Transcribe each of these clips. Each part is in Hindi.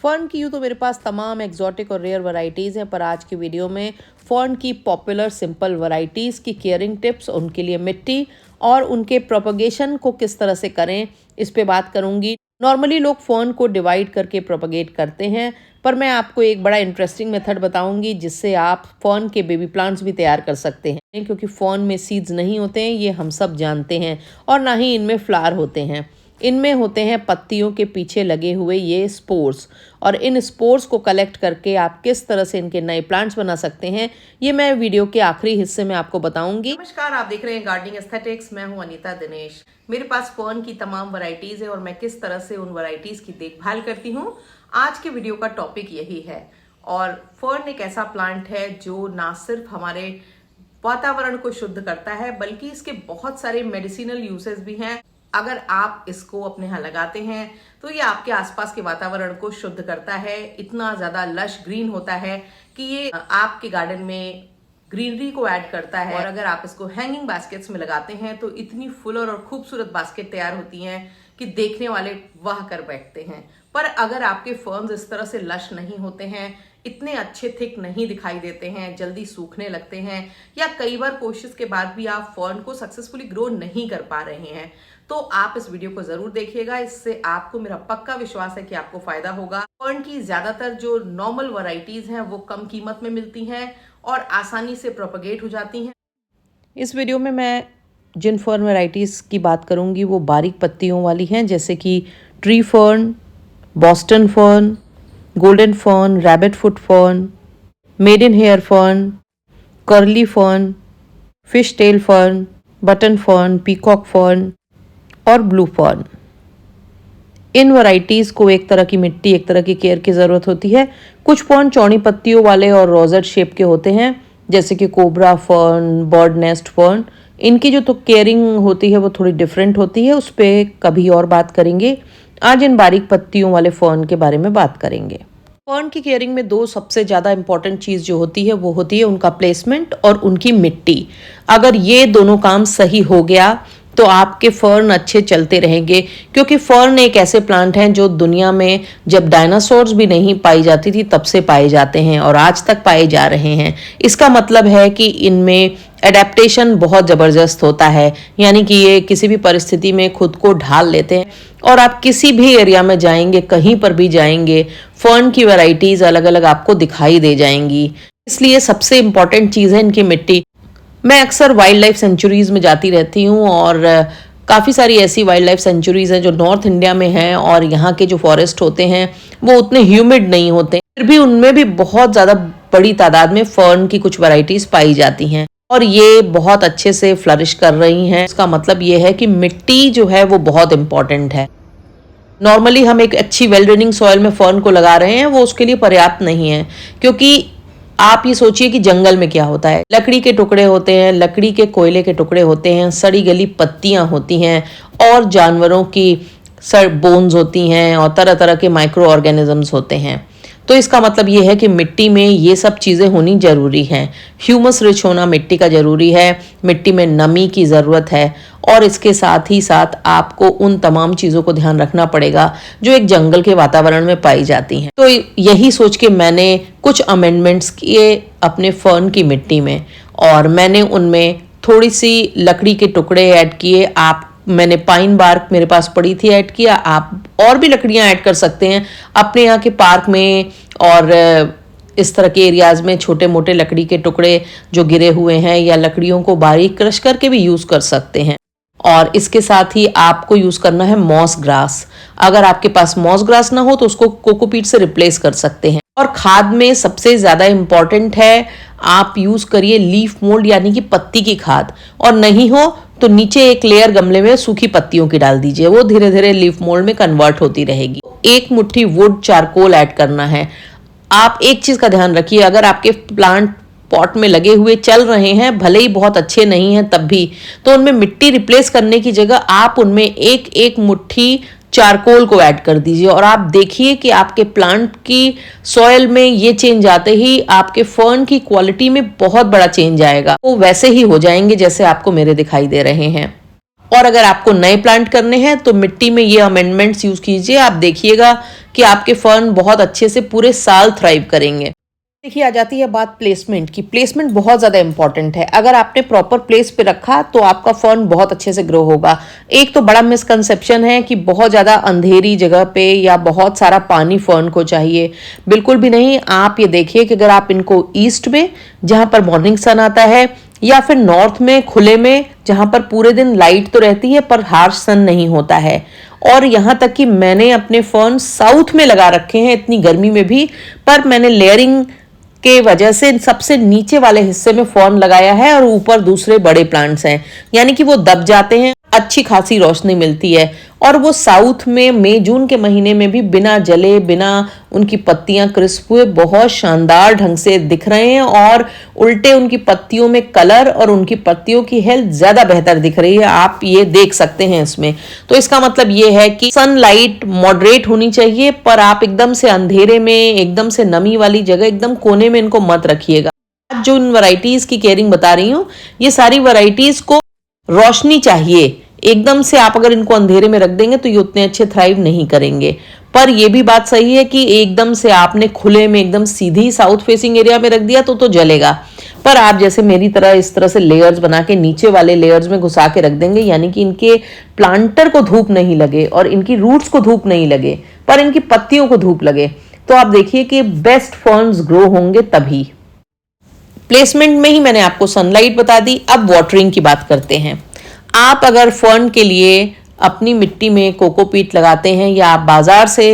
फर्न की यूँ तो मेरे पास तमाम एक्जॉटिक और रेयर वैरायटीज़ हैं, पर आज की वीडियो में फर्न की पॉपुलर सिंपल वैरायटीज़ की केयरिंग टिप्स, उनके लिए मिट्टी और उनके प्रोपगेशन को किस तरह से करें, इस पे बात करूंगी। नॉर्मली लोग फर्न को डिवाइड करके प्रोपगेट करते हैं, पर मैं आपको एक बड़ा इंटरेस्टिंग मेथड बताऊंगी जिससे आप फर्न के बेबी प्लांट्स भी तैयार कर सकते हैं। क्योंकि फर्न में सीड्स नहीं होते हैं, ये हम सब जानते हैं, और ना ही इनमें फ्लावर होते हैं। इनमें होते हैं पत्तियों के पीछे लगे हुए ये स्पोर्स, और इन स्पोर्स को कलेक्ट करके आप किस तरह से इनके नए प्लांट्स बना सकते हैं, ये मैं वीडियो के आखिरी हिस्से में आपको बताऊंगी। नमस्कार, आप देख रहे हैं गार्डनिंग एस्थेटिक्स। मैं हूं अनीता दिनेश। मेरे पास फर्न की तमाम वैरायटीज है और मैं किस तरह से उन वैरायटीज की देखभाल करती हूँ, आज के वीडियो का टॉपिक यही है। और फर्न एक ऐसा प्लांट है जो ना सिर्फ हमारे वातावरण को शुद्ध करता है, बल्कि इसके बहुत सारे मेडिसिनल यूसेस भी हैं। अगर आप इसको अपने यहाँ लगाते हैं तो ये आपके आसपास के वातावरण को शुद्ध करता है। इतना ज्यादा लश ग्रीन होता है कि ये आपके गार्डन में ग्रीनरी को ऐड करता है। और अगर आप इसको हैंगिंग बास्केट्स में लगाते हैं तो इतनी फुल और खूबसूरत बास्केट तैयार होती हैं कि देखने वाले वाह कर बैठते हैं। पर अगर आपके फर्न्स इस तरह से लश नहीं होते हैं, इतने अच्छे थिक नहीं दिखाई देते हैं, जल्दी सूखने लगते हैं, या कई बार कोशिश के बाद भी आप फर्न को सक्सेसफुली ग्रो नहीं कर पा रहे हैं, तो आप इस वीडियो को जरूर देखिएगा। इससे आपको, मेरा पक्का विश्वास है कि आपको फायदा होगा। फर्न की ज्यादातर जो नॉर्मल वैरायटीज हैं वो कम कीमत में मिलती हैं और आसानी से प्रोपगेट हो जाती हैं। इस वीडियो में मैं जिन फर्न वैरायटीज की बात करूंगी वो बारीक पत्तियों वाली हैं, जैसे कि tree fern, Boston fern, golden fern, rabbit foot fern, maiden hair fern, curly fern, fish tail fern, button fern, peacock fern और ब्लू फर्न। इन वैरायटीज़ को एक तरह की मिट्टी, एक तरह की केयर की ज़रूरत होती है। कुछ फर्न चौड़ी पत्तियों वाले और रोजेट शेप के होते हैं, जैसे कि cobra fern, bird nest fern. इनकी जो तो केयरिंग होती है वो थोड़ी डिफरेंट होती है, उस पर कभी और बात करेंगे। आज इन बारीक पत्तियों वाले फर्न के बारे में बात करेंगे। फर्न की केयरिंग में दो सबसे ज़्यादा इंपॉर्टेंट चीज़ जो होती है वो होती है उनका प्लेसमेंट और उनकी मिट्टी। अगर ये दोनों काम सही हो गया तो आपके फर्न अच्छे चलते रहेंगे। क्योंकि फर्न एक ऐसे प्लांट हैं जो दुनिया में जब डायनासोर्स भी नहीं पाई जाती थी तब से पाए जाते हैं और आज तक पाए जा रहे हैं। इसका मतलब है कि इनमें एडेप्टेशन बहुत ज़बरदस्त होता है, यानी कि ये किसी भी परिस्थिति में खुद को ढाल लेते हैं। और आप किसी भी एरिया में जाएंगे, कहीं पर भी जाएंगे, फर्न की वैरायटीज़ अलग अलग आपको दिखाई दे जाएंगी। इसलिए सबसे इम्पॉर्टेंट चीज़ है इनकी मिट्टी। मैं अक्सर वाइल्ड लाइफ सेंचुरीज़ में जाती रहती हूँ और काफ़ी सारी ऐसी वाइल्ड लाइफ सेंचुरीज़ हैं जो नॉर्थ इंडिया में हैं, और यहाँ के जो फॉरेस्ट होते हैं वो उतने ह्यूमिड नहीं होते, फिर भी उनमें भी बहुत ज़्यादा बड़ी तादाद में फर्न की कुछ वैरायटीज़ पाई जाती हैं और ये बहुत अच्छे से फ्लरिश कर रही हैं। इसका मतलब ये है कि मिट्टी जो है वो बहुत इंपॉर्टेंट है। नॉर्मली हम एक अच्छी वेल ड्रेनिंग सॉइल में फर्न को लगा रहे हैं, वो उसके लिए पर्याप्त नहीं है। क्योंकि आप ये सोचिए कि जंगल में क्या होता है, लकड़ी के टुकड़े होते हैं, लकड़ी के कोयले के टुकड़े होते हैं, सड़ी गली पत्तियां होती हैं और जानवरों की बोन्स होती हैं और तरह तरह के माइक्रो ऑर्गेनिजम्स होते हैं। तो इसका मतलब ये है कि मिट्टी में ये सब चीज़ें होनी ज़रूरी हैं। ह्यूमस रिच होना मिट्टी का ज़रूरी है, मिट्टी में नमी की ज़रूरत है, और इसके साथ ही साथ आपको उन तमाम चीज़ों को ध्यान रखना पड़ेगा जो एक जंगल के वातावरण में पाई जाती हैं। तो यही सोच के मैंने कुछ अमेंडमेंट्स किए अपने फर्न की मिट्टी में, और मैंने उनमें थोड़ी सी लकड़ी के टुकड़े ऐड किए। मैंने पाइन बार्क मेरे पास पड़ी थी, ऐड किया। आप और भी लकड़ियां ऐड कर सकते हैं अपने यहाँ के पार्क में, और इस तरह के एरियाज में छोटे मोटे लकड़ी के टुकड़े जो गिरे हुए हैं या लकड़ियों को बारीक क्रश करके भी यूज़ कर सकते हैं। और इसके साथ ही आपको यूज़ करना है मॉस ग्रास। अगर आपके पास मॉस ग्रास ना हो तो उसको कोकोपीट से रिप्लेस कर सकते हैं। और खाद में सबसे ज़्यादा इम्पॉर्टेंट है, आप यूज़ करिए लीफ मोल्ड, यानी कि पत्ती की खाद। और नहीं हो तो नीचे एक लेयर गमले में सूखी पत्तियों की डाल दीजिए, वो धीरे धीरे लीफ मोल्ड में कन्वर्ट होती रहेगी। एक मुट्ठी वुड चारकोल ऐड करना है। आप एक चीज़ का ध्यान रखिए, अगर आपके प्लांट पॉट में लगे हुए चल रहे हैं, भले ही बहुत अच्छे नहीं हैं तब भी, तो उनमें मिट्टी रिप्लेस करने की जगह आप उनमें एक एक मुट्ठी चारकोल को ऐड कर दीजिए। और आप देखिए कि आपके प्लांट की सॉइल में ये चेंज आते ही आपके फर्न की क्वालिटी में बहुत बड़ा चेंज आएगा। वो वैसे ही हो जाएंगे जैसे आपको मेरे दिखाई दे रहे हैं। और अगर आपको नए प्लांट करने हैं तो मिट्टी में ये अमेंडमेंट्स यूज कीजिए। आप देखिएगा कि आपके फर्न बहुत अच्छे से पूरे साल थ्राइव करेंगे। देखिए, आ जाती है बात प्लेसमेंट की। प्लेसमेंट बहुत ज़्यादा इंपॉर्टेंट है। अगर आपने प्रॉपर प्लेस पे रखा तो आपका फर्न बहुत अच्छे से ग्रो होगा। एक तो बड़ा मिसकंसेप्शन है कि बहुत ज़्यादा अंधेरी जगह पे या बहुत सारा पानी फर्न को चाहिए। बिल्कुल भी नहीं। आप ये देखिए कि अगर आप इनको ईस्ट में, जहाँ पर मॉर्निंग सन आता है, या फिर नॉर्थ में खुले में, जहाँ पर पूरे दिन लाइट तो रहती है पर हार्श सन नहीं होता है, और यहाँ तक कि मैंने अपने फर्न साउथ में लगा रखे हैं इतनी गर्मी में भी, पर मैंने लेयरिंग के वजह से सबसे नीचे वाले हिस्से में फर्न लगाया है और ऊपर दूसरे बड़े प्लांट्स हैं, यानी कि वो दब जाते हैं, अच्छी खासी रोशनी मिलती है। और वो साउथ में मई जून के महीने में भी बिना जले, बिना उनकी पत्तियां क्रिस्प हुए बहुत शानदार ढंग से दिख रहे हैं, और उल्टे उनकी पत्तियों में कलर और उनकी पत्तियों की हेल्थ ज्यादा बेहतर दिख रही है। आप ये देख सकते हैं इसमें। तो इसका मतलब ये है कि सनलाइट मॉडरेट होनी चाहिए, पर आप एकदम से अंधेरे में, एकदम से नमी वाली जगह, एकदम कोने में इनको मत रखिएगा। आज जो इन वैरायटीज की केयरिंग बता रही हूँ, ये सारी वैरायटीज को रोशनी चाहिए। एकदम से आप अगर इनको अंधेरे में रख देंगे तो ये उतने अच्छे थ्राइव नहीं करेंगे। पर यह भी बात सही है कि एकदम से आपने खुले में एकदम सीधी साउथ फेसिंग एरिया में रख दिया तो जलेगा। पर आप जैसे मेरी तरह इस तरह से लेयर्स बना के नीचे वाले लेयर्स में घुसा के रख देंगे, यानी कि इनके प्लांटर को धूप नहीं लगे और इनकी रूट्स को धूप नहीं लगे, पर इनकी पत्तियों को धूप लगे, तो आप देखिए कि बेस्ट फर्न्स ग्रो होंगे। तभी प्लेसमेंट में ही मैंने आपको सनलाइट बता दी। अब वाटरिंग की बात करते हैं। आप अगर फर्न के लिए अपनी मिट्टी में कोकोपीट लगाते हैं, या आप बाजार से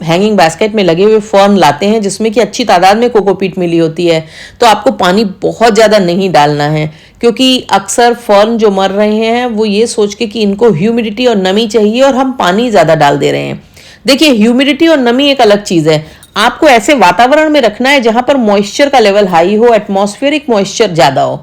हैंगिंग बास्केट में लगे हुए फर्न लाते हैं जिसमें कि अच्छी तादाद में कोकोपीट मिली होती है, तो आपको पानी बहुत ज़्यादा नहीं डालना है, क्योंकि अक्सर फर्न जो मर रहे हैं वो ये सोच के कि इनको ह्यूमिडिटी और नमी चाहिए और हम पानी ज़्यादा डाल दे रहे हैं। देखिए, ह्यूमिडिटी और नमी एक अलग चीज़ है। आपको ऐसे वातावरण में रखना है जहां पर मॉइस्चर का लेवल हाई हो, एटमॉस्फेरिक मॉइस्चर ज़्यादा हो,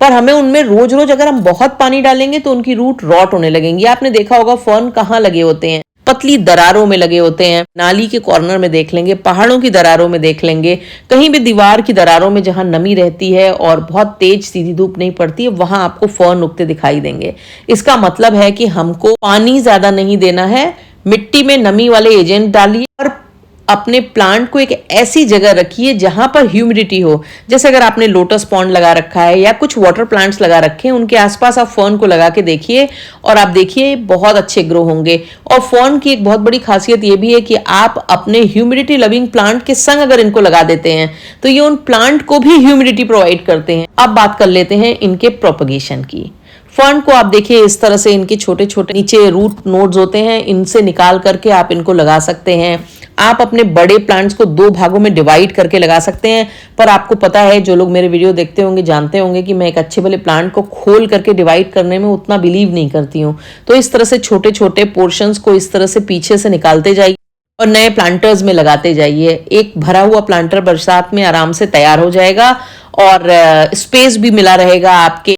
पर हमें उनमें रोज रोज अगर हम बहुत पानी डालेंगे तो उनकी रूट रॉट होने लगेंगी। आपने देखा होगा फर्न कहाँ लगे होते हैं, पतली दरारों में लगे होते हैं। नाली के कॉर्नर में देख लेंगे, पहाड़ों की दरारों में देख लेंगे, कहीं भी दीवार की दरारों में जहां नमी रहती है और बहुत तेज सीधी धूप नहीं पड़ती है, वहां आपको फर्न उगते दिखाई देंगे। इसका मतलब है कि हमको पानी ज्यादा नहीं देना है, मिट्टी में नमी वाले एजेंट डालिए और अपने प्लांट को एक ऐसी जगह रखिए जहां पर ह्यूमिडिटी हो। जैसे अगर आपने लोटस पॉन्ड लगा रखा है या कुछ वाटर प्लांट्स लगा रखे हैं, उनके आसपास आप फर्न को लगा के देखिए और आप देखिए बहुत अच्छे ग्रो होंगे। और फर्न की एक बहुत बड़ी खासियत ये भी है कि आप अपने ह्यूमिडिटी लविंग प्लांट के संग अगर इनको लगा देते हैं तो ये उन प्लांट को भी ह्यूमिडिटी प्रोवाइड करते हैं। अब बात कर लेते हैं इनके प्रोपगेशन की। फर्न को आप देखिए इस तरह से इनके छोटे छोटे नीचे रूट नोड्स होते हैं, इनसे निकाल करके आप इनको लगा सकते हैं। आप अपने बड़े प्लांट्स को 2 भागों में डिवाइड करके लगा सकते हैं, पर आपको पता है, जो लोग मेरे वीडियो देखते होंगे जानते होंगे कि मैं एक अच्छे भले प्लांट को खोल करके डिवाइड करने में उतना बिलीव नहीं करती हूँ। तो इस तरह से छोटे छोटे पोर्शंस को इस तरह से पीछे से निकालते जाइए और नए प्लांटर्स में लगाते जाइए। एक भरा हुआ प्लांटर बरसात में आराम से तैयार हो जाएगा और स्पेस भी मिला रहेगा आपके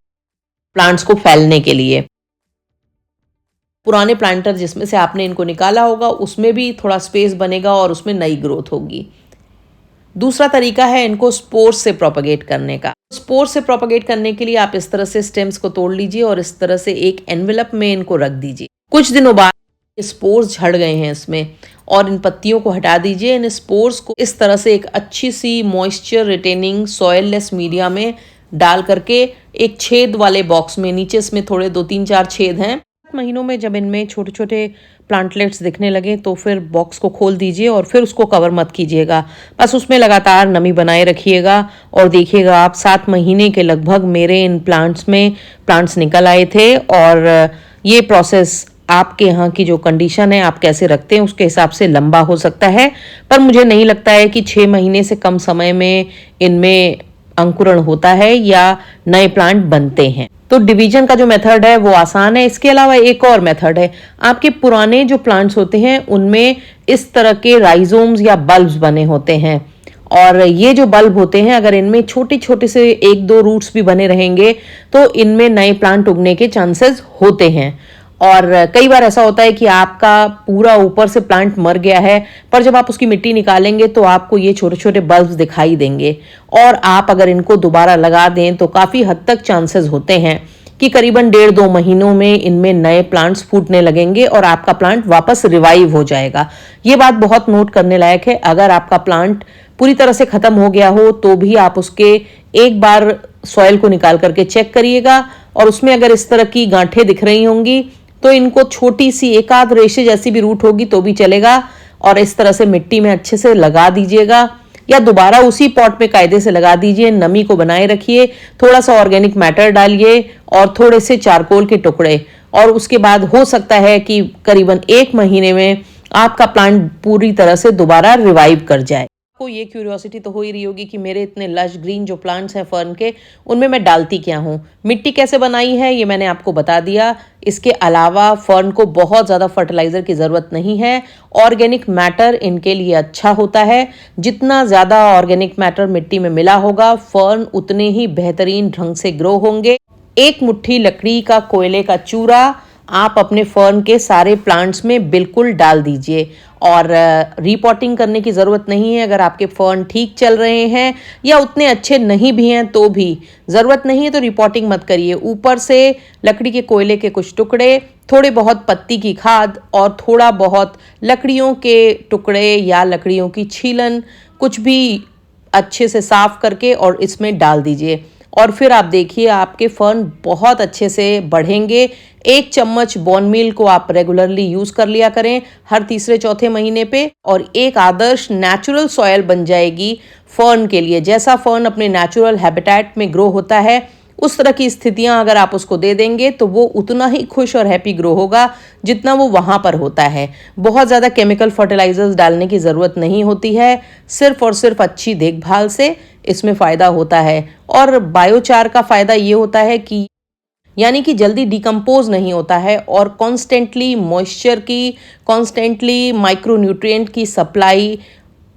प्लांट्स को फैलने के लिए। पुराने प्लांटर जिसमें से आपने इनको निकाला होगा उसमें भी थोड़ा स्पेस बनेगा और उसमें नई ग्रोथ होगी। दूसरा तरीका है इनको स्पोर्स से प्रोपगेट करने का। स्पोर्स से प्रोपगेट करने के लिए आप इस तरह से स्टेम्स को तोड़ लीजिए और इस तरह से एक एनवेलप में इनको रख दीजिए। कुछ दिनों बाद स्पोर्स झड़ गए हैं इसमें, और इन पत्तियों को हटा दीजिए। इन स्पोर्स को इस तरह से एक अच्छी सी मॉइस्चर रिटेनिंग सॉइललेस मीडिया में डाल करके एक छेद वाले बॉक्स में, नीचे इसमें थोड़े 2-3-4 छेद हैं। महीनों में जब इनमें छोटे छोटे प्लांटलेट्स दिखने लगे तो फिर बॉक्स को खोल दीजिए और फिर उसको कवर मत कीजिएगा, बस उसमें लगातार नमी बनाए रखिएगा। और देखिएगा आप 7 महीने के लगभग मेरे इन प्लांट्स में प्लांट्स निकल आए थे। और ये प्रोसेस आपके यहाँ की जो कंडीशन है, आप कैसे रखते हैं उसके हिसाब से लंबा हो सकता है, पर मुझे नहीं लगता है कि 6 महीने से कम समय में इनमें अंकुरण होता है या नए प्लांट बनते हैं। तो डिवीजन का जो मेथड है वो आसान है। इसके अलावा एक और मेथड है, आपके पुराने जो प्लांट्स होते हैं उनमें इस तरह के राइजोम्स या बल्ब्स बने होते हैं, और ये जो बल्ब होते हैं अगर इनमें छोटे छोटे से 1-2 रूट्स भी बने रहेंगे तो इनमें नए प्लांट उगने के चांसेस होते हैं। और कई बार ऐसा होता है कि आपका पूरा ऊपर से प्लांट मर गया है, पर जब आप उसकी मिट्टी निकालेंगे तो आपको ये छोटे छोटे बल्ब्स दिखाई देंगे, और आप अगर इनको दोबारा लगा दें तो काफ़ी हद तक चांसेस होते हैं कि करीबन 1.5-2 महीनों में इनमें नए प्लांट्स फूटने लगेंगे और आपका प्लांट वापस रिवाइव हो जाएगा। ये बात बहुत नोट करने लायक है। अगर आपका प्लांट पूरी तरह से खत्म हो गया हो तो भी आप उसके एक बार सॉइल को निकाल करके चेक करिएगा, और उसमें अगर इस तरह की गांठें दिख रही होंगी तो इनको छोटी सी एक आध रेशे जैसी भी रूट होगी तो भी चलेगा, और इस तरह से मिट्टी में अच्छे से लगा दीजिएगा या दोबारा उसी पॉट में कायदे से लगा दीजिए। नमी को बनाए रखिए, थोड़ा सा ऑर्गेनिक मैटर डालिए और थोड़े से चारकोल के टुकड़े, और उसके बाद हो सकता है कि करीबन 1 महीने में आपका प्लांट पूरी तरह से दोबारा रिवाइव कर जाए। आपको ये क्यूरियोसिटी तो हो ही रही होगी कि मेरे इतने लश ग्रीन जो प्लांट्स हैं फर्न के, उनमें मैं डालती क्या हूँ, मिट्टी कैसे बनाई है, ये मैंने आपको बता दिया। इसके अलावा फर्न को बहुत ज़्यादा फर्टिलाइज़र की ज़रूरत नहीं है। ऑर्गेनिक मैटर इनके लिए अच्छा होता है। जितना ज़्यादा ऑर्गेनिक मैटर मिट्टी में मिला होगा, फर्न उतने ही बेहतरीन ढंग से ग्रो होंगे। 1 मुट्ठी लकड़ी का कोयले का चूरा आप अपने फर्न के सारे प्लांट्स में बिल्कुल डाल दीजिए, और रीपॉटिंग करने की ज़रूरत नहीं है। अगर आपके फर्न ठीक चल रहे हैं या उतने अच्छे नहीं भी हैं तो भी ज़रूरत नहीं है तो रिपॉटिंग मत करिए। ऊपर से लकड़ी के कोयले के कुछ टुकड़े, थोड़े बहुत पत्ती की खाद और थोड़ा बहुत लकड़ियों के टुकड़े या लकड़ियों की छीलन, कुछ भी अच्छे से साफ करके और इसमें डाल दीजिए, और फिर आप देखिए आपके फर्न बहुत अच्छे से बढ़ेंगे। 1 चम्मच बोन मील को आप रेगुलरली यूज़ कर लिया करें हर तीसरे चौथे महीने पे, और एक आदर्श नेचुरल सॉयल बन जाएगी फर्न के लिए। जैसा फर्न अपने नेचुरल हैबिटेट में ग्रो होता है, उस तरह की स्थितियां अगर आप उसको दे देंगे तो वो उतना ही खुश और हैप्पी ग्रो होगा जितना वो वहाँ पर होता है। बहुत ज़्यादा केमिकल फर्टिलाइजर्स डालने की ज़रूरत नहीं होती है, सिर्फ और सिर्फ अच्छी देखभाल से इसमें फ़ायदा होता है। और बायोचार का फ़ायदा ये होता है कि यानी कि जल्दी डिकम्पोज नहीं होता है, और कॉन्स्टेंटली मॉइस्चर की, कॉन्स्टेंटली माइक्रोन्यूट्रिएंट की सप्लाई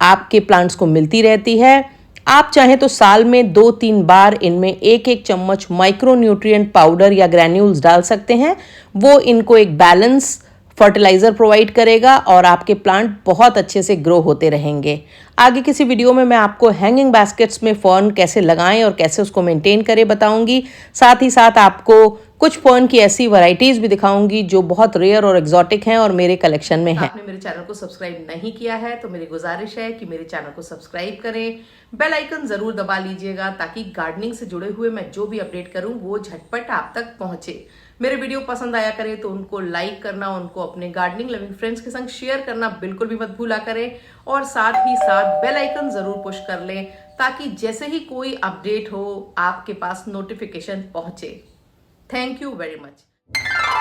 आपके प्लांट्स को मिलती रहती है। आप चाहें तो साल में 2-3 बार इनमें 1-1 चम्मच माइक्रोन्यूट्रिएंट पाउडर या ग्रैन्यूल्स डाल सकते हैं। वो इनको एक बैलेंस फर्टिलाइज़र प्रोवाइड करेगा और आपके प्लांट बहुत अच्छे से ग्रो होते रहेंगे। आगे किसी वीडियो में मैं आपको हैंगिंग बास्केट्स में फर्न कैसे लगाएं और कैसे उसको मेंटेन करें बताऊंगी। साथ ही साथ आपको कुछ फर्न की ऐसी वैरायटीज़ भी दिखाऊंगी जो बहुत रेयर और एग्जॉटिक हैं और मेरे कलेक्शन में है। आपने मेरे चैनल को सब्सक्राइब नहीं किया है तो मेरी गुजारिश है कि मेरे चैनल को सब्सक्राइब करें, बेल आइकन ज़रूर दबा लीजिएगा ताकि गार्डनिंग से जुड़े हुए मैं जो भी अपडेट करूँ वो झटपट आप तक पहुँचे। मेरे वीडियो पसंद आया करे तो उनको लाइक करना, उनको अपने गार्डनिंग लविंग फ्रेंड्स के संग शेयर करना बिल्कुल भी मत भूला करें, और साथ ही साथ बेल आइकन जरूर पुश कर लें ताकि जैसे ही कोई अपडेट हो आपके पास नोटिफिकेशन पहुंचे। Thank you very much.